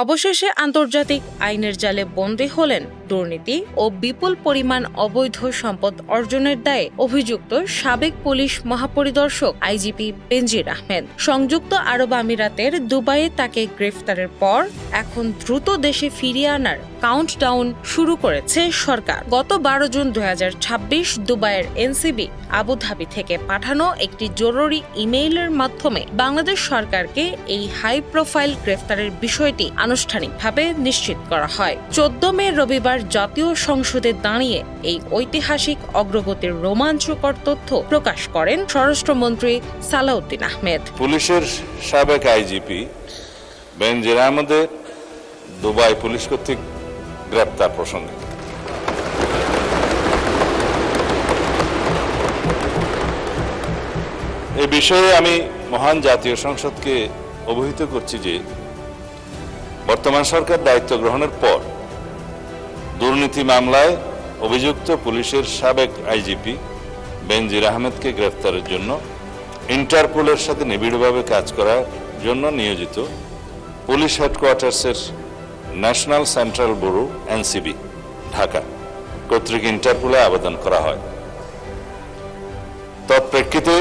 অবশেষে আন্তর্জাতিক আইনের জালে বন্দী হলেন দুর্নীতি ও বিপুল পরিমাণ অবৈধ সম্পদ অর্জনের দায়ে অভিযুক্ত সাবেক পুলিশ মহাপরিদর্শক আইজিপি বেনজির আহমেদ। সংযুক্ত আরব আমিরাতের দুবাইয়ে তাকে গ্রেফতারের পর এখন দ্রুত দেশে ফিরিয়ে আনার কাউন্টডাউন শুরু করেছে সরকার। গত 12 জুন 2026 দুবাইয়ের এনসিবি আবুধাবি থেকে পাঠানো একটি জরুরি ইমেইলের মাধ্যমে বাংলাদেশ সরকারকে এই হাই প্রোফাইল গ্রেফতারের বিষয়টি আনুষ্ঠানিকভাবে নিশ্চিত করা হয়। 14 মে রবিবার জাতীয় সংসদে দাঁড়িয়ে এই ঐতিহাসিক অগ্রগতির রোমাঞ্চকর তথ্য প্রকাশ করেন স্বরাষ্ট্রমন্ত্রী সালাউদ্দিন আহমেদ। পুলিশের সাবেক আইজিপি বেনজির আহমেদের দুবাই পুলিশ কর্তৃক গ্রেপ্তার প্রসঙ্গে এই বিষয়ে আমি মহান জাতীয় সংসদকে অবহিত করছি যে বর্তমান সরকার দায়িত্ব গ্রহণের পর দুর্নীতি মামলায় অভিযুক্ত পুলিশের সাবেক আইজিপি বেনজির আহমেদকে গ্রেফতারের জন্য ইন্টারপোলের সাথে নিবিড়ভাবে কাজ করার জন্য নিয়োজিত পুলিশ হেডকোয়ার্টার্সের national central bureau NCB Dhaka কর্তৃক ইন্টারপোলে আবেদন করা হয়। তৎপ্রেক্ষিতে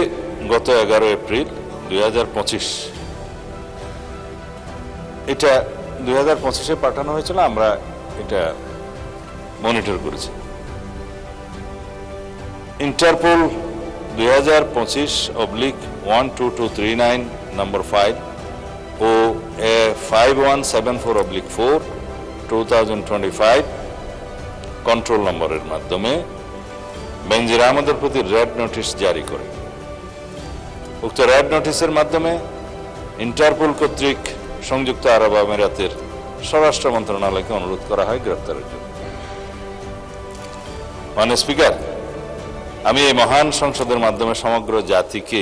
গত 11 এপ্রিল 2025 এটা 2025-এ পাঠানো হয়েছিল। আমরা এটা মনিটর করেছি। ইন্টারপোল 2025/12239 নম্বর 5 ও 5174/4 2025 কন্ট্রোল নম্বরের মাধ্যমে বেনজির আহমেদের প্রতি রেড নোটিশ জারি করে। উক্ত রেড নোটিশের মাধ্যমে ইন্টারপোল কর্তৃক সংযুক্ত আরব আমিরাতের স্বরাষ্ট্র মন্ত্রণালয়কে অনুরোধ করা হয় গ্রেফতারের জন্য। মাননীয় স্পিকার, আমি এই মহান সংসদের মাধ্যমে সমগ্র জাতিকে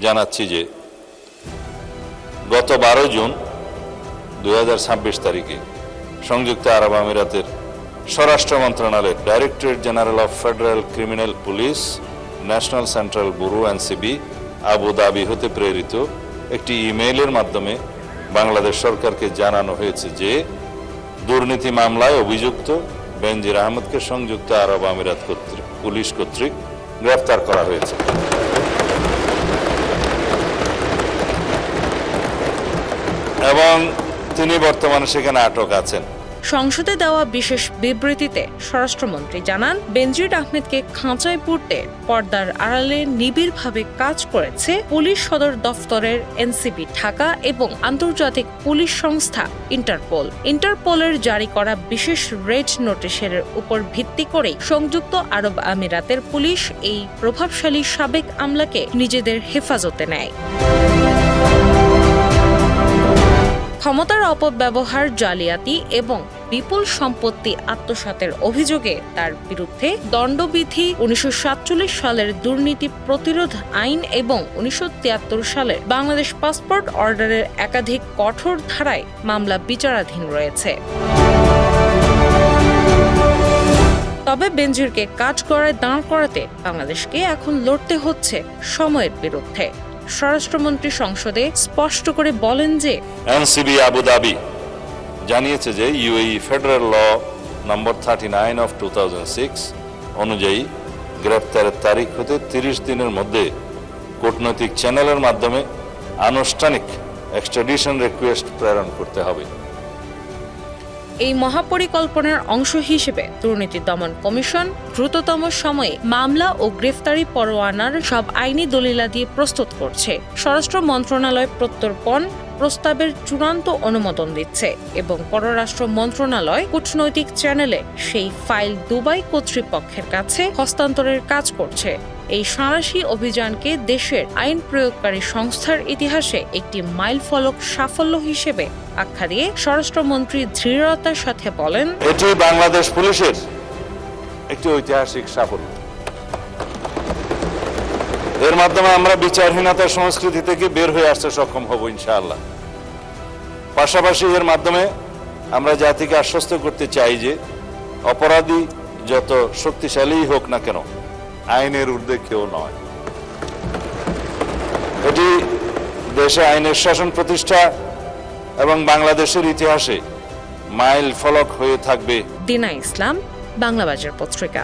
জানাচ্ছি যে গত 12 জুন 2026 তারিখে সংযুক্ত আরব আমিরাতের স্বরাষ্ট্র মন্ত্রণালয়ের directorate general of federal criminal police national central bureau NCB Abu Dhabi হতে প্রেরিত একটি ইমেইলের মাধ্যমে বাংলাদেশ সরকারকে জানানো হয়েছে যে দুর্নীতি মামলায় অভিযুক্ত বেনজির আহমেদকে সংযুক্ত আরব আমিরাত পুলিশ কর্তৃক গ্রেফতার করা হয়েছে এবং তিনি বর্তমানে সেখানে আটক আছেন। সংসদে দেওয়া বিশেষ বিবৃতিতে স্বরাষ্ট্রমন্ত্রী জানান, বেনজির আহমেদকে খাঁচায় পুরতে পর্দার আড়ালে নিবিড়ভাবে কাজ করেছে পুলিশ সদর দফতরের এনসিবি ঢাকা এবং আন্তর্জাতিক পুলিশ সংস্থা ইন্টারপোল। ইন্টারপোলের জারি করা বিশেষ রেড নোটিশের উপর ভিত্তি করেই সংযুক্ত আরব আমিরাতের পুলিশ এই প্রভাবশালী সাবেক আমলাকে নিজেদের হেফাজতে নেয়। ক্ষমতার অপব্যবহার, জালিয়াতি এবং বিপুল সম্পত্তি আত্মসাতের অভিযোগে তার বিরুদ্ধে দণ্ডবিধি, 1947 সালের দুর্নীতি প্রতিরোধ আইন এবং 1973 সালের বাংলাদেশ পাসপোর্ট অর্ডারের একাধিক কঠোর ধারায় মামলা বিচারাধীন রয়েছে। তবে বেনজিরকে কাঠগড়ায় দাঁড় করাতে বাংলাদেশকে এখন লড়তে হচ্ছে সময়ের বিরুদ্ধে। স্বরাষ্ট্রমন্ত্রী সংসদে স্পষ্ট করে বলেন যে এনসিবি আবুধাবি জানিয়েছে যে ইউএই ফেডারেল ল নম্বর 39/2006 অনুযায়ী গ্রেফতারের তারিখ হতে 30 দিনের মধ্যে কূটনৈতিক চ্যানেলের মাধ্যমে আনুষ্ঠানিক এক্সট্রাডিশন রিকোয়েস্ট প্রেরণ করতে হবে। এই মহাপরিকল্পনার অংশ হিসেবে দুর্নীতি দমন কমিশন দ্রুততম সময়ে মামলা ও গ্রেফতারি পরোয়ানার সব আইনি দলিলাদি প্রস্তুত করছে। স্বরাষ্ট্র মন্ত্রণালয় প্রত্যর্পণ প্রস্তাবের চূড়ান্ত অনুমোদন দিচ্ছে এবং পররাষ্ট্র মন্ত্রণালয় কূটনৈতিক চ্যানেলে সেই ফাইল দুবাই কর্তৃপক্ষের কাছে হস্তান্তরের কাজ করছে। এই সাঁড়াশি অভিযানকে দেশের আইন প্রয়োগকারী সংস্থার ইতিহাসে একটি মাইলফলক সাফল্য হিসেবে আখ্যা দিয়ে স্বরাষ্ট্রমন্ত্রী দৃঢ়তার সাথে বলেন, এটি বাংলাদেশ পুলিশের একটি ঐতিহাসিক সাফল্য। এর মাধ্যমে আমরা বিচারহীনতার সংস্কৃতি থেকে বের হয়ে আসতে সক্ষম হব ইনশাআল্লাহ। পাশাপাশি এর মাধ্যমে আমরা জাতিকে আশ্বস্ত করতে চাই যে অপরাধী যত শক্তিশালী হোক না কেন আইনের ঊর্ধ্বে কেউ নয়। এটি দেশে আইনের শাসন প্রতিষ্ঠা এবং বাংলাদেশের ইতিহাসে মাইল ফলক হয়ে থাকবে। দিনা ইসলাম, বাংলাবাজার পত্রিকা।